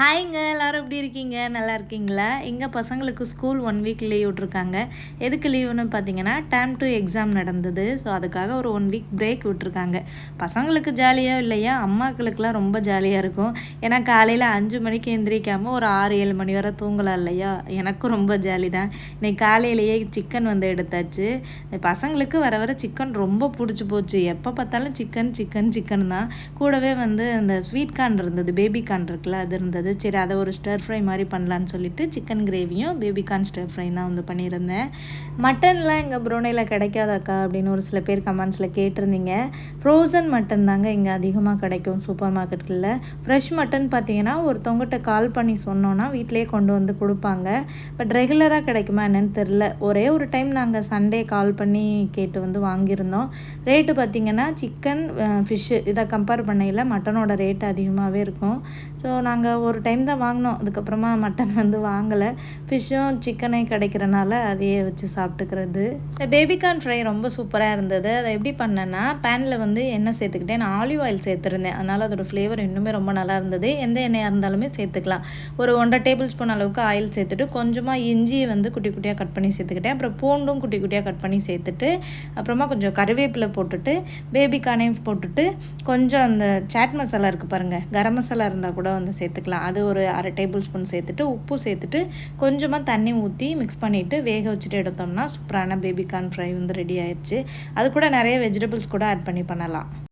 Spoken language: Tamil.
ஹாய்ங்க எல்லாரும் எப்படி இருக்கீங்க? நல்லா இருக்கீங்களா? எங்கள் பசங்களுக்கு ஸ்கூல் 1 வீக் லீவ் விட்ருக்காங்க. எதுக்கு லீவுன்னு பார்த்தீங்கன்னா, டேர்ம் 2 எக்ஸாம் நடந்தது. ஸோ அதுக்காக ஒரு 1 வீக் பிரேக் விட்ருக்காங்க. பசங்களுக்கு ஜாலியோ இல்லையா, அம்மாக்களுக்கெலாம் ரொம்ப ஜாலியாக இருக்கும். ஏன்னா காலையில் 5 மணிக்கு எந்திரிக்காமல் ஒரு 6-7 மணி வரை தூங்கலாம் இல்லையா? எனக்கும் ரொம்ப ஜாலி தான். இன்னைக்கு காலையிலேயே சிக்கன் வந்து எடுத்தாச்சு. பசங்களுக்கு வர வர சிக்கன் ரொம்ப பிடிச்சி போச்சு. எப்போ பார்த்தாலும் சிக்கன் சிக்கன் சிக்கன் தான். கூடவே வந்து அந்த ஸ்வீட் கார்ன் இருந்தது, பேபி கார்ன் இருக்குல்ல, அது இருந்தது. சரி, அதை ஒரு ஸ்டர் ஃப்ரை மாதிரி பண்ணலான்னு சொல்லிட்டு சிக்கன் கிரேவியும் பேபிகார்ன் ஸ்டர் ஃப்ரை தான் வந்து பண்ணியிருந்தேன். மட்டன்லாம் எங்கள் ப்ரூனேயில் கிடைக்காதாக்கா அப்படின்னு ஒரு சில பேர் கமெண்ட்ஸில் கேட்டிருந்தீங்க. ஃப்ரோசன் மட்டன் தாங்க இங்கே அதிகமாக கிடைக்கும் சூப்பர் மார்க்கெட்டில். ஃப்ரெஷ் மட்டன் பார்த்தீங்கன்னா ஒருத்தவங்ககிட்ட கால் பண்ணி சொன்னோன்னா வீட்டிலே கொண்டு வந்து கொடுப்பாங்க. பட் ரெகுலராக கிடைக்குமா என்னன்னு தெரில. ஒரே ஒரு டைம் நாங்கள் சண்டே கால் பண்ணி கேட்டு வந்து வாங்கியிருந்தோம். ரேட்டு பார்த்திங்கன்னா சிக்கன் ஃபிஷ்ஷு இதை கம்பேர் பண்ணையில் மட்டனோட ரேட்டு அதிகமாகவே இருக்கும். ஸோ நாங்கள் ஒரு டைம் தான் வாங்கினோம். அதுக்கப்புறமா மட்டன் வந்து வாங்கலை. ஃபிஷ்ஷும் சிக்கனே கிடைக்கிறனால அதையே வச்சு சாப்பிட்டுக்கிறது. இந்த பேபிகார்ன் ஃப்ரை ரொம்ப சூப்பராக இருந்தது. அதை எப்படி பண்ணேன்னா, பேனில் வந்து எண்ணெய் சேர்த்துக்கிட்டேன். நான் ஆலிவ் ஆயில் சேர்த்துருந்தேன். அதனால் அதோடய ஃப்ளேவர் இன்னுமே ரொம்ப நல்லா இருந்தது. எந்த எண்ணெயாக இருந்தாலுமே சேர்த்துக்கலாம். ஒரு 1.5 டேபிள் ஸ்பூன் அளவுக்கு ஆயில் சேர்த்துட்டு கொஞ்சமாக இஞ்சியை வந்து குட்டி குட்டியாக கட் பண்ணி சேர்த்துக்கிட்டேன். அப்புறம் பூண்டும் குட்டி குட்டியாக கட் பண்ணி சேர்த்துட்டு அப்புறமா கொஞ்சம் கருவேப்பிலை போட்டுட்டு பேபிகார்னையும் போட்டுட்டு கொஞ்சம் அந்த சாட் மசாலா இருக்குது பாருங்கள், கரம் மசாலா இருந்தால் கூட வந்து சேர்த்துக்கலாம். அது ஒரு 1/2 டேபிள் ஸ்பூன் சேர்த்துட்டு உப்பு சேர்த்துட்டு கொஞ்சமாக தண்ணி ஊற்றி மிக்ஸ் பண்ணிவிட்டு வேக வச்சுட்டு எடுத்தோம்னா சூப்பரான பேபிகார்ன் ஃப்ரை வந்து ரெடி ஆயிடுச்சு. அது கூட நிறைய வெஜிடபிள்ஸ் கூட ஆட் பண்ணி பண்ணலாம்.